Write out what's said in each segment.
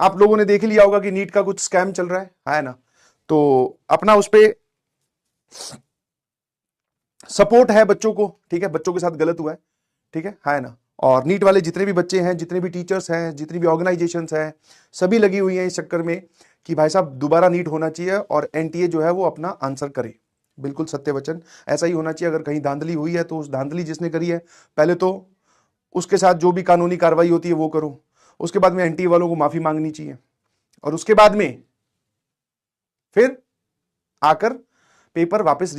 आप लोगों ने देख लिया होगा कि नीट का कुछ स्कैम चल रहा है ना। तो अपना उस पे सपोर्ट है बच्चों को, ठीक है, बच्चों के साथ गलत हुआ है, ठीक है ना। और नीट वाले जितने भी बच्चे हैं, जितने भी टीचर्स हैं, जितनी भी ऑर्गेनाइजेशंस हैं, सभी लगी हुई हैं इस चक्कर में कि भाई साहब दोबारा नीट होना चाहिए और एनटीए जो है वो अपना आंसर करे। बिल्कुल सत्य वचन, ऐसा ही होना चाहिए। अगर कहीं धांधली हुई है तो उस धांधली जिसने करी है पहले तो उसके साथ जो भी कानूनी कार्रवाई होती है वो करो, उसके बाद में एनटीए वालों को माफी मांगनी चाहिए, और उसके बाद में फिर आकर पेपर वापस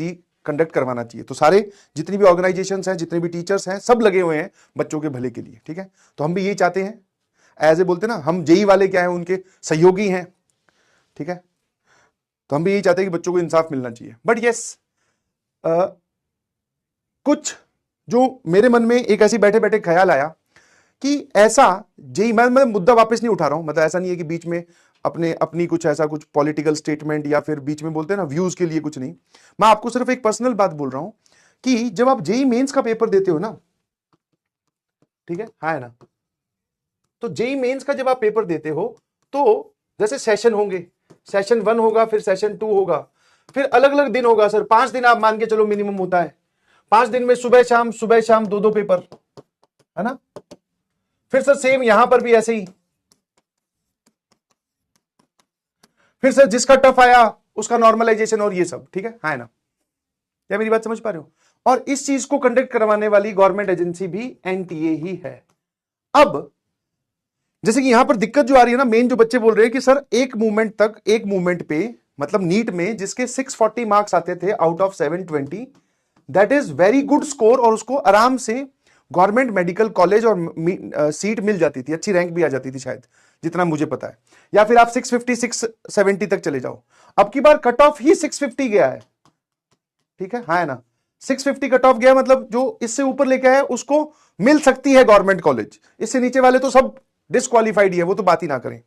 कंडक्ट करवाना चाहिए। तो सारे जितनी भी ऑर्गेनाइजेशंस हैं, जितने भी टीचर्स हैं, सब लगे हुए हैं बच्चों के भले के लिए, ठीक है। तो हम भी यही चाहते हैं, एज ए बोलते ना, हम जेई वाले क्या है, उनके सहयोगी हैं, ठीक है। तो हम भी यही चाहते हैं कि बच्चों को इंसाफ मिलना चाहिए। बट यस, कुछ जो मेरे मन में एक ऐसी बैठे बैठे ख्याल आया कि ऐसा जेई, मैं मुद्दा वापस नहीं उठा रहा हूं, मतलब ऐसा नहीं है कि बीच में अपनी कुछ ऐसा कुछ पॉलिटिकल स्टेटमेंट या फिर बीच में बोलते हैं ना व्यूज के लिए, कुछ नहीं। मैं आपको सिर्फ एक पर्सनल बात बोल रहा हूं कि जब आप जेई मेंस का पेपर देते हो ना, ठीक है ना, तो जेई मेंस का जब आप पेपर देते हो तो जैसे सेशन होंगे, सेशन 1 होगा, फिर सेशन 2 होगा, फिर अलग अलग दिन होगा सर, 5 दिन आप मान के चलो मिनिमम होता है। 5 दिन में सुबह शाम 2 पेपर, है ना। फिर सर सेम यहां पर भी ऐसे ही, फिर सर जिसका टफ आया उसका नॉर्मलाइजेशन और ये सब, ठीक है ना। क्या मेरी बात समझ पा रहे हो? और इस चीज को कंडक्ट करवाने वाली गवर्नमेंट एजेंसी भी एनटीए ही है। अब जैसे कि यहां पर दिक्कत जो आ रही है ना, मेन जो बच्चे बोल रहे हैं कि सर एक मूवमेंट पे मतलब नीट में जिसके 640 मार्क्स आते थे out of 720, that is very good score, और उसको आराम से गवर्नमेंट मेडिकल कॉलेज और सीट मिल जाती थी, अच्छी रैंक भी आ जाती थी शायद, जितना मुझे पता है। या फिर आप 650 670 तक चले जाओ। अब की बार कट ऑफ ही 650 गया है, ठीक है ना। 650 कट ऑफ गया, मतलब जो इससे ऊपर लेके आया उसको मिल सकती है गवर्नमेंट कॉलेज, इससे नीचे वाले तो सब डिस्क्वालीफाइड ही है, वो तो बात ही ना करें।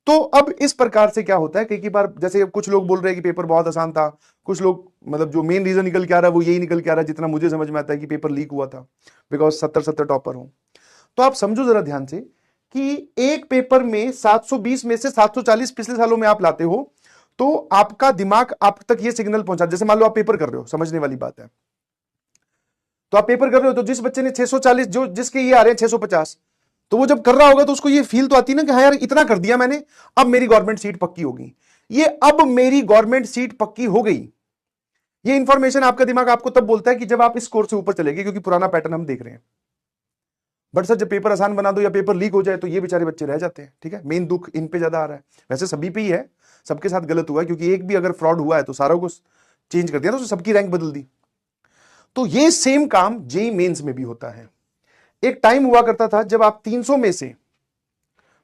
तो अब इस प्रकार से क्या होता है, कई बार जैसे कुछ लोग बोल रहे हैं कि पेपर बहुत आसान था, कुछ लोग मतलब जो मेन रीजन निकल के आ रहा है वो यही निकल के आ रहा है जितना मुझे समझ में आता है कि पेपर लीक हुआ था, बिकॉज 70 टॉपर हूं। तो आप समझो जरा ध्यान से कि एक पेपर में 720 में से 740 पिछले सालों में आप लाते हो, तो आपका दिमाग आप तक ये सिग्नल पहुंचा, जैसे मान लो आप पेपर कर रहे हो, समझने वाली बात है, तो आप पेपर कर रहे हो, तो जिस बच्चे ने 640, जो जिसके ये आ रहे हैं 650, तो वो जब कर रहा होगा तो उसको ये फील तो आती ना कि हाँ यार इतना कर दिया मैंने, अब मेरी गवर्नमेंट सीट पक्की होगी। ये अब मेरी गवर्नमेंट सीट पक्की हो गई, ये इंफॉर्मेशन आपका दिमाग आपको तब बोलता है कि जब आप इस स्कोर से ऊपर चले गए, क्योंकि पुराना पैटर्न हम देख रहे हैं। बट सर जब पेपर आसान बना दो या पेपर लीक हो जाए तो ये बेचारे बच्चे रह जाते हैं, ठीक है। मेन दुख इन पे ज्यादा आ रहा है, वैसे सभी पे ही है, सबके साथ गलत हुआ है, क्योंकि एक भी अगर फ्रॉड हुआ है तो सारा को चेंज कर दिया ना, तो सबकी रैंक बदल दी। तो ये सेम काम जेई मेंस में भी होता है। एक टाइम हुआ करता था जब आप 300 में से,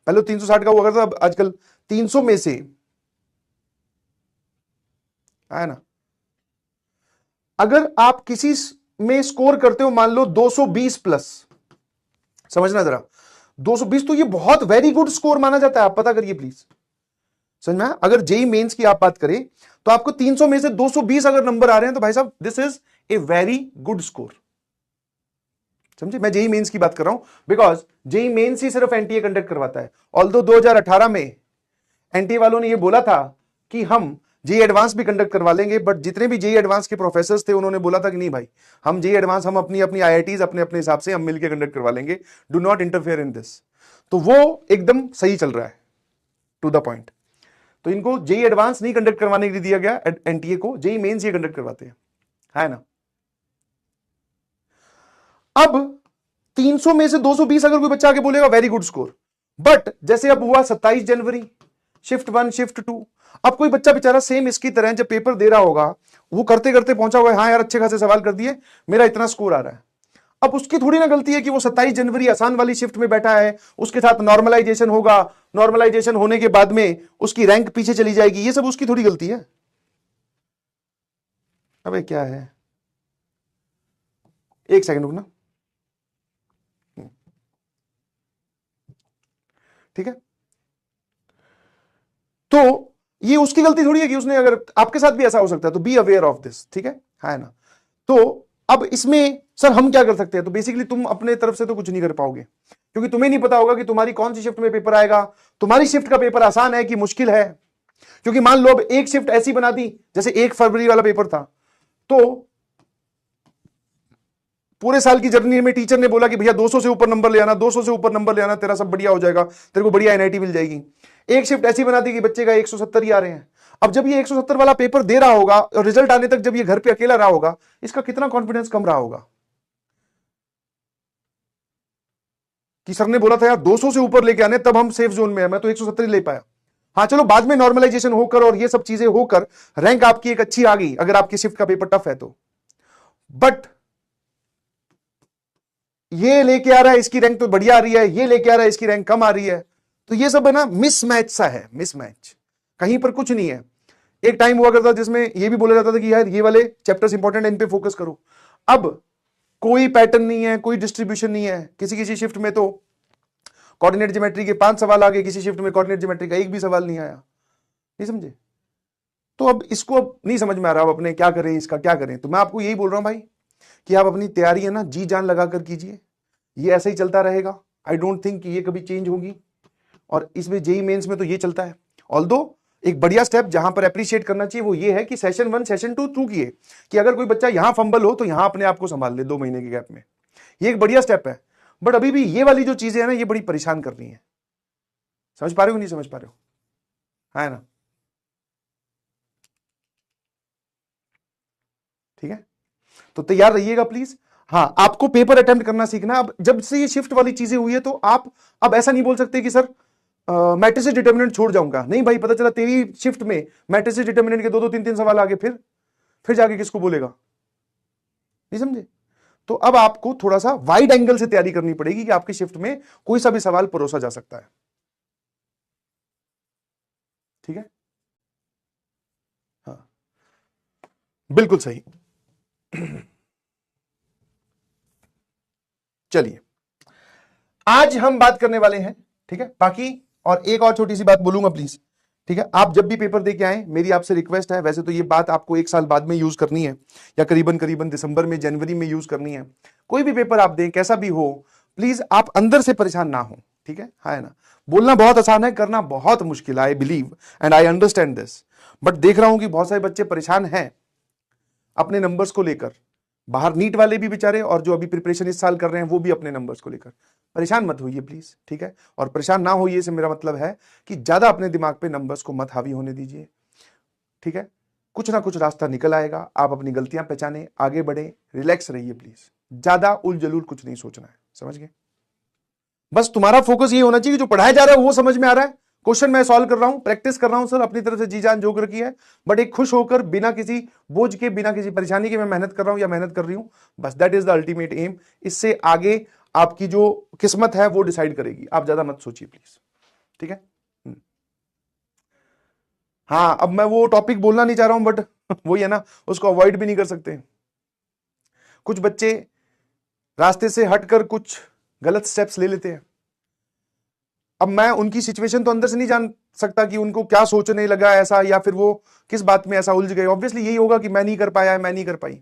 पहले 360 का हुआ करता था, आजकल 300 में से, है ना, अगर आप किसी में स्कोर करते हो मान लो 220 प्लस, समझना जरा, 220 तो ये बहुत वेरी गुड स्कोर माना जाता है, आप पता करिए प्लीज, समझ में। अगर जेई मेंस की आप बात करें तो आपको 300 में से 220 अगर नंबर आ रहे हैं तो भाई साहब this is a very good score, समझे। मैं जेई मेंस की बात कर रहा हूं, बिकॉज जेई मेंस ही सिर्फ एनटीए कंडक्ट करवाता है। ऑल्दो 2018 में एनटीए वालों ने यह बोला था कि हम जेई एडवांस भी कंडक्ट करवा लेंगे, बट जितने भी जेई एडवांस के प्रोफेसर थे उन्होंने बोला था कि नहीं भाई, हम जेई एडवांस हम अपनी अपनी आईआईटीज अपने अपने हिसाब से हम मिलकर कंडक्ट करवा लेंगे, do not interfere in this. तो वो एकदम सही चल रहा है, टू द पॉइंट। तो इनको जेई एडवांस नहीं कंडक्ट करवाने के लिए दिया गया एनटीए को, जेई मेंस ये कंडक्ट करवाते हैं, है ना। अब 300 में से 220 अगर कोई बच्चा आके बोलेगा वेरी गुड स्कोर, बट जैसे अब हुआ 27 जनवरी, शिफ्ट 1 शिफ्ट 2, अब कोई बच्चा बेचारा सेम इसकी तरह जब पेपर दे रहा होगा, वो करते करते पहुंचा हुआ है, हाँ यार अच्छे खासे सवाल कर दिए, मेरा इतना स्कोर आ रहा है। अब उसकी थोड़ी ना गलती है कि वो 27 जनवरी आसान वाली शिफ्ट में बैठा है, उसके साथ नॉर्मलाइजेशन होगा, नॉर्मलाइजेशन होने के बाद में उसकी रैंक पीछे चली जाएगी, ये सब उसकी थोड़ी गलती है। अबे क्या है, एक सेकंड रुकना, ठीक है। तो ये उसकी गलती थोड़ी है कि उसने, अगर आपके साथ भी ऐसा हो सकता है तो बी अवेयर ऑफ दिस, ठीक है ना। तो अब इसमें सर हम क्या कर सकते हैं, तो बेसिकली तुम अपने तरफ से तो कुछ नहीं कर पाओगे, क्योंकि तुम्हें नहीं पता होगा कि तुम्हारी कौन सी शिफ्ट में पेपर आएगा, तुम्हारी शिफ्ट का पेपर आसान है कि मुश्किल है। क्योंकि मान लो अब एक शिफ्ट ऐसी बना दी, जैसे 1 फरवरी वाला पेपर था, तो पूरे साल की जर्नी में टीचर ने बोला कि भैया 200 से ऊपर नंबर ले आना, 200 से ऊपर नंबर ले आना, तेरा सब बढ़िया हो जाएगा, तेरे को बढ़िया एनआईटी मिल जाएगी। एक शिफ्ट ऐसी बना दी कि बच्चे का 170 ही आ रहे हैं। अब जब ये 170 वाला पेपर दे रहा होगा और रिजल्ट आने तक जब ये घर पे अकेला रहा होगा, इसका कितना कॉन्फिडेंस कम रहा होगा कि सर ने बोला था यार 200 से ऊपर लेके आने, तब हम सेफ जोन में है, मैं तो 170 ही ले पाया। हाँ चलो, बाद में नॉर्मलाइजेशन होकर और ये सब चीजें होकर रैंक आपकी एक अच्छी आ गई, अगर आपकी शिफ्ट का पेपर टफ है तो। बट ये लेके आ रहा है, इसकी रैंक तो बढ़िया आ रही है, ये लेके आ रहा है, इसकी रैंक कम आ रही है, तो ये सब है ना मिसमैच सा है, मिसमैच, कहीं पर कुछ नहीं है। एक टाइम हुआ करता जिसमें ये भी बोला जाता था कि यार ये वाले चैप्टर्स इंपॉर्टेंट है, इन पे फोकस करो। अब कोई पैटर्न नहीं है, कोई डिस्ट्रीब्यूशन नहीं है। किसी किसी शिफ्ट में तो कोऑर्डिनेट ज्योमेट्री के 5 सवाल आ गए, किसी शिफ्ट में कोऑर्डिनेट ज्योमेट्री का एक भी सवाल नहीं आया। नहीं समझे? तो अब इसको अब नहीं समझ में आ रहा, अब अपने क्या करें, इसका क्या करें। तो मैं आपको यही बोल रहा हूं भाई कि आप अपनी तैयारी है ना जी जान लगाकर कीजिए, ये ऐसे ही चलता रहेगा। आई डोंट थिंक कि ये कभी चेंज होगी। और इसमें जेई मेंस में तो ये चलता है। ऑल्दो एक बढ़िया स्टेप जहां पर अप्रिशिएट करना चाहिए वो ये है कि सेशन 1 सेशन 2 थ्रू किए, कि अगर कोई बच्चा यहां फंबल हो तो यहां अपने आप को संभाल ले 2 महीने के गैप में, ये एक बढ़िया स्टेप है। बट अभी भी ये वाली जो चीजें है ना, ये बड़ी परेशान कर रही है। समझ पा रहे हो नहीं समझ पा रहे हो? है ना? ठीक है, तो तैयार रहिएगा प्लीज। हाँ, आपको पेपर अटेम्प्ट करना सीखना। अब जब से ये शिफ्ट वाली चीजें हुई है तो आप अब ऐसा नहीं बोल सकते कि सर मैट्रिसेस डिटर्मिनेंट छोड़ जाऊंगा। नहीं भाई, पता चला तेरी शिफ्ट में मैट्रिसेस डिटर्मिनेंट के 2-2 3-3 सवाल आगे, फिर जाके किसको बोलेगा? नहीं समझे? तो अब आपको थोड़ा सा वाइड एंगल से तैयारी करनी पड़ेगी कि आपकी शिफ्ट में कोई सा भी सवाल परोसा जा सकता है। ठीक है, हाँ बिल्कुल सही। चलिए, आज हम बात करने वाले हैं, ठीक है, बाकी और एक और छोटी सी बात बोलूंगा प्लीज। ठीक है, आप जब भी पेपर दे के आए, मेरी आपसे रिक्वेस्ट है, वैसे तो ये बात आपको 1 साल बाद में यूज करनी है, या करीबन करीबन दिसंबर में जनवरी में यूज करनी है। कोई भी पेपर आप दें, कैसा भी हो, प्लीज आप अंदर से परेशान ना हो। ठीक है ना? बोलना बहुत आसान है, करना बहुत मुश्किल है। I believe and I understand this. But देख रहा हूं कि बहुत सारे बच्चे परेशान हैं अपने नंबर्स को लेकर। बाहर नीट वाले भी बेचारे, और जो अभी प्रिपरेशन इस साल कर रहे हैं वो भी अपने नंबर्स को लेकर। परेशान मत होइए प्लीज, ठीक है? और परेशान ना होइए से मेरा मतलब है कि ज्यादा अपने दिमाग पे नंबर्स को मत हावी होने दीजिए। ठीक है, कुछ ना कुछ रास्ता निकल आएगा। आप अपनी गलतियां पहचाने, आगे बढ़े, रिलैक्स रहिए प्लीज। ज्यादा उलझलूल कुछ नहीं सोचना है, समझ गए? बस तुम्हारा फोकस ये होना चाहिए कि जो पढ़ाया जा रहा है वो समझ में आ रहा है, क्वेश्चन मैं सॉल्व कर रहा हूं, प्रैक्टिस कर रहा हूं सर, अपनी तरफ से जी जान जोग रखी है। बट एक खुश होकर, बिना किसी बोझ के, बिना किसी परेशानी के मैं मेहनत कर रहा हूं या मेहनत कर रही हूं, बस that is the ultimate aim. इससे आगे आपकी जो किस्मत है वो डिसाइड करेगी। आप ज्यादा मत सोचिए प्लीज, ठीक है? हाँ, अब मैं वो टॉपिक बोलना नहीं चाह रहा हूं, बट वही है ना, उसको अवॉइड भी नहीं कर सकते। कुछ बच्चे रास्ते से हटकर कुछ गलत स्टेप्स ले लेते हैं। अब मैं उनकी सिचुएशन तो अंदर से नहीं जान सकता कि उनको क्या सोचने लगा ऐसा, या फिर वो किस बात में ऐसा उलझ गए। ऑब्वियसली यही होगा कि मैं नहीं कर पाया, मैं नहीं कर पाई।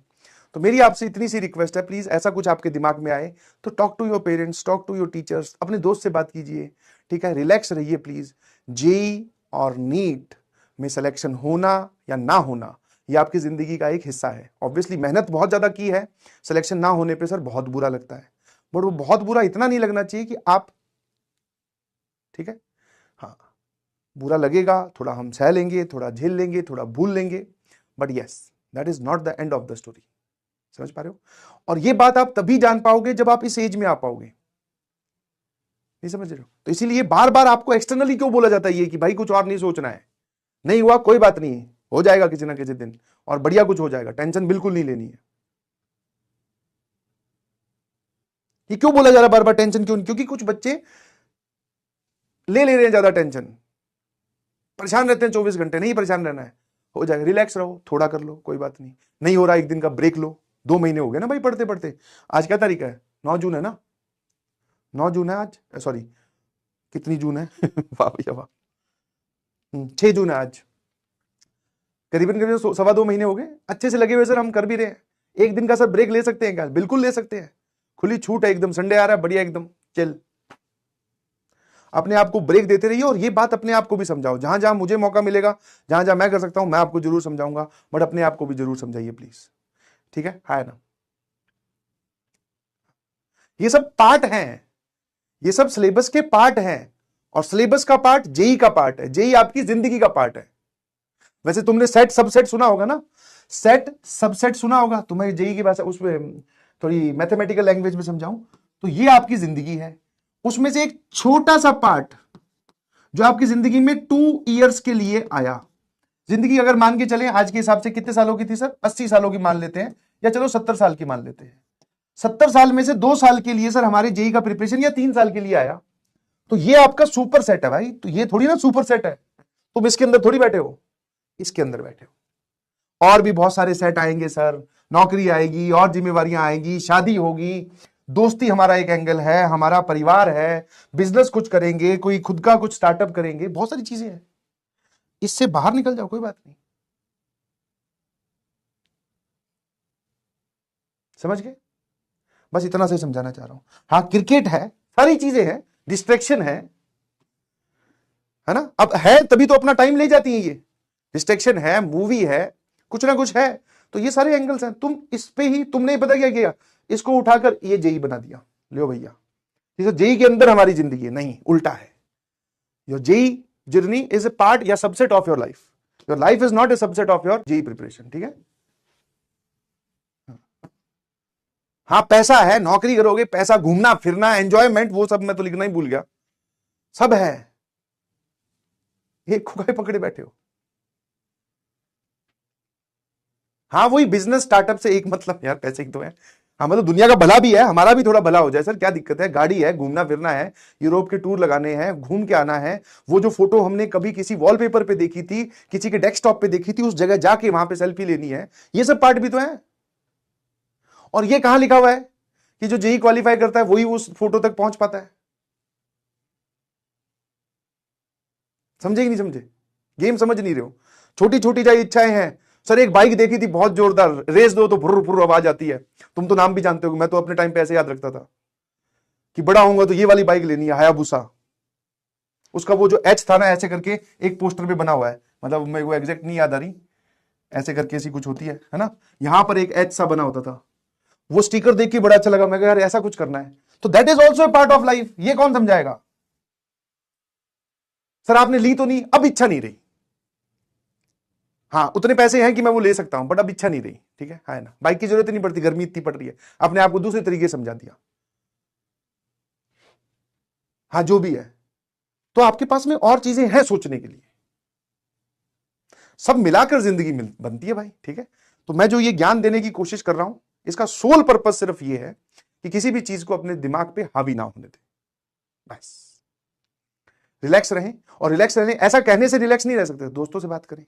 तो मेरी आपसे इतनी सी रिक्वेस्ट है, प्लीज ऐसा कुछ आपके दिमाग में आए तो talk to your parents, talk to your teachers, अपने दोस्त से बात कीजिए। ठीक है, रिलैक्स रहिए प्लीज। जेई और नीट में सिलेक्शन होना या ना होना, यह आपकी जिंदगी का एक हिस्सा है। ऑब्वियसली मेहनत बहुत ज्यादा की है, सिलेक्शन ना होने पर सर बहुत बुरा लगता है, बट वो बहुत बुरा इतना नहीं लगना चाहिए कि आप, ठीक है, हाँ बुरा लगेगा, थोड़ा हम सह लेंगे, थोड़ा झेल लेंगे, थोड़ा भूल लेंगे, but yes, that is not the end of the story. समझ पा रहे हो? और ये बात आप तभी जान पाओगे जब आप इस एज में आ पाओगे। नहीं समझ रहे हो? तो इसीलिए बार बार आपको एक्सटर्नली क्यों बोला जाता है ये कि भाई कुछ और नहीं सोचना है, नहीं हुआ कोई बात नहीं, हो जाएगा किसी ना किसी दिन, और बढ़िया कुछ हो जाएगा, टेंशन बिल्कुल नहीं लेनी है। ये क्यों बोला जा रहा है बार बार टेंशन क्यों? क्योंकि कुछ बच्चे ले रहे हैं ज्यादा टेंशन, परेशान रहते हैं 24 घंटे। नहीं परेशान रहना है, हो जाएगा, रिलैक्स रहो, थोड़ा कर लो, कोई बात नहीं। नहीं हो रहा, एक दिन का ब्रेक लो। 2 महीने हो गए ना भाई पढ़ते पढ़ते। आज क्या तारीख है? 9 जून है ना? 9 जून है आज, सॉरी कितनी जून है? वाह भैया वाह, 6 जून है आज। करीबन करीबन 2.25 महीने हो गए अच्छे से लगे हुए। सर हम कर भी रहे हैं, एक दिन का सर ब्रेक ले सकते हैं क्या? बिल्कुल ले सकते हैं, खुली छूट है एकदम। संडे आ रहा है, बढ़िया एकदम चिल। अपने आप को ब्रेक देते रहिए और ये बात अपने आप को भी समझाओ। जहां जहां मुझे मौका मिलेगा, जहां जहां मैं कर सकता हूं, मैं आपको जरूर समझाऊंगा, बट अपने आप को भी जरूर समझाइए प्लीज। ठीक है ना? ये सब पार्ट हैं, ये सब सिलेबस के पार्ट हैं, और सिलेबस का पार्ट जेई का पार्ट है, जेई आपकी जिंदगी का पार्ट है। वैसे तुमने सेट सबसेट सुना होगा ना, सेट सबसेट सुना होगा, तुम्हें जेई की भाषा उसमें थोड़ी मैथमेटिकल लैंग्वेज में समझाऊं तो ये आपकी जिंदगी है, उसमें से एक छोटा सा पार्ट जो आपकी जिंदगी में 2 इयर्स के लिए आया। जिंदगी अगर मान के चले आज के हिसाब से कितने सालों की थी सर? 80 सालों की मान लेते हैं, या चलो 70 साल की मान लेते हैं। 70 साल में से 2 साल के लिए सर हमारे जेई का प्रिपरेशन, या 3 साल के लिए आया, तो ये आपका सुपर सेट है भाई। तो ये थोड़ी ना सुपर सेट है, तुम इसके अंदर थोड़ी बैठे हो, इसके अंदर बैठे हो। और भी बहुत सारे सेट आएंगे सर, नौकरी आएगी और जिम्मेवारियां आएगी, शादी होगी, दोस्ती हमारा एक एंगल है, हमारा परिवार है, बिजनेस कुछ करेंगे, कोई खुद का कुछ स्टार्टअप करेंगे, बहुत सारी चीजें हैं। इससे बाहर निकल जाओ, कोई बात नहीं। समझ गए? बस इतना से समझाना चाह रहा हूं। हाँ, क्रिकेट है, सारी चीजें हैं, डिस्ट्रैक्शन है ना? अब है तभी तो अपना टाइम ले जाती है ये। डिस्ट्रैक्शन है, मूवी है, कुछ ना कुछ है, तो ये सारे एंगल्स हैं। तुम इस पे ही, तुमने पता क्या किया, इसको उठाकर ये जेई बना दिया, लो भैया, जैसे जेई के अंदर हमारी जिंदगी है, नहीं, उल्टा है। Your JEE journey is a part या subset of your life. Your life is not a subset of your JEE preparation. ठीक है? हाँ, पैसा है, नौकरी करोगे, पैसा, घूमना फिरना, एंजॉयमेंट, वो सब मैं तो लिखना ही भूल गया, सब है। ये खुगाए पकड़े बैठे हो। हाँ, वही बिजनेस स्टार्टअप से एक मतलब यार पैसे की तो है। हाँ, मतलब दुनिया का भला भी है, हमारा भी थोड़ा भला हो जाए सर, क्या दिक्कत है? गाड़ी है, घूमना फिरना है, यूरोप के टूर लगाने हैं, घूम के आना है। वो जो फोटो हमने कभी किसी वॉलपेपर पे देखी थी, किसी के डेस्कटॉप पे देखी थी, उस जगह जाके वहां पे सेल्फी लेनी है, ये सब पार्ट भी तो है। और ये कहां लिखा हुआ है कि जो जेई क्वालिफाई करता है वही उस फोटो तक पहुंच पाता है? समझे कि नहीं समझे? गेम समझ नहीं रहे हो? छोटी छोटी जो इच्छाएं हैं सर, एक बाइक देखी थी बहुत जोरदार, रेस दो तो फुर फुर आवाज आती है, तुम तो नाम भी जानते हो, मैं तो अपने टाइम पे ऐसे याद रखता था कि बड़ा होऊंगा तो ये वाली बाइक लेनी है, हायाबुसा। उसका वो जो एच था ना, ऐसे करके एक पोस्टर पे बना हुआ है, मतलब मेरे को एग्जैक्ट नहीं याद आ रही, ऐसे करके ऐसी कुछ होती है ना, यहां पर एक एच सा बना होता था। वो स्टिकर देख के बड़ा अच्छा लगा, मैं कहा यार ऐसा कुछ करना है, तो that is also a part of life. ये कौन समझाएगा? सर आपने ली तो नहीं, अब इच्छा नहीं रही। हाँ, उतने पैसे हैं कि मैं वो ले सकता हूं, बट अब इच्छा नहीं रही। ठीक है ना? बाइक की जरूरत नहीं पड़ती, गर्मी इतनी पड़ रही है, अपने आप को दूसरे तरीके से समझा दिया। हाँ, जो भी है, तो आपके पास में और चीजें हैं सोचने के लिए, सब मिलाकर जिंदगी बनती है भाई। ठीक है? तो मैं जो ये ज्ञान देने की कोशिश कर रहा हूं, इसका सोल पर्पस सिर्फ ये है कि किसी भी चीज को अपने दिमाग पे हावी ना होने दें, बस रिलैक्स रहें। और रिलैक्स रहने, ऐसा कहने से रिलैक्स नहीं रह सकते, दोस्तों से बात करें,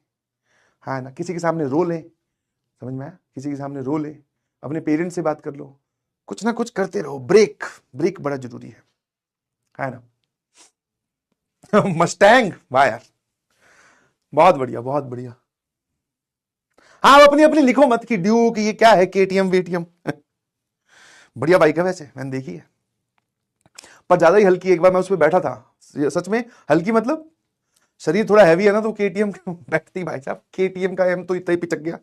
हाँ ना, किसी के सामने रो लें, समझ में आया? किसी के सामने रो ले, अपने पेरेंट्स से बात कर लो, कुछ ना कुछ करते रहो। ब्रेक, ब्रेक बड़ा जरूरी है ना? मस्टैंग, वाह यार, बहुत बढ़िया, बहुत बढ़िया। हाँ, अपनी अपनी लिखो मत कि ड्यूक ये क्या है, केटीएम वेटीएम। बढ़िया बाइक है वैसे, मैंने देखी है, पर ज्यादा ही हल्की। एक बार मैं उस पर बैठा था, सच में हल्की, मतलब शरीर थोड़ा हैवी है ना, तो केटीएम बैठती भाई साहब, केटीएम का एम तो इतना ही पिचक गया,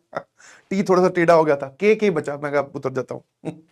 टी थोड़ा सा टेढ़ा हो गया था, के बचा, मैं उतर जाता हूँ।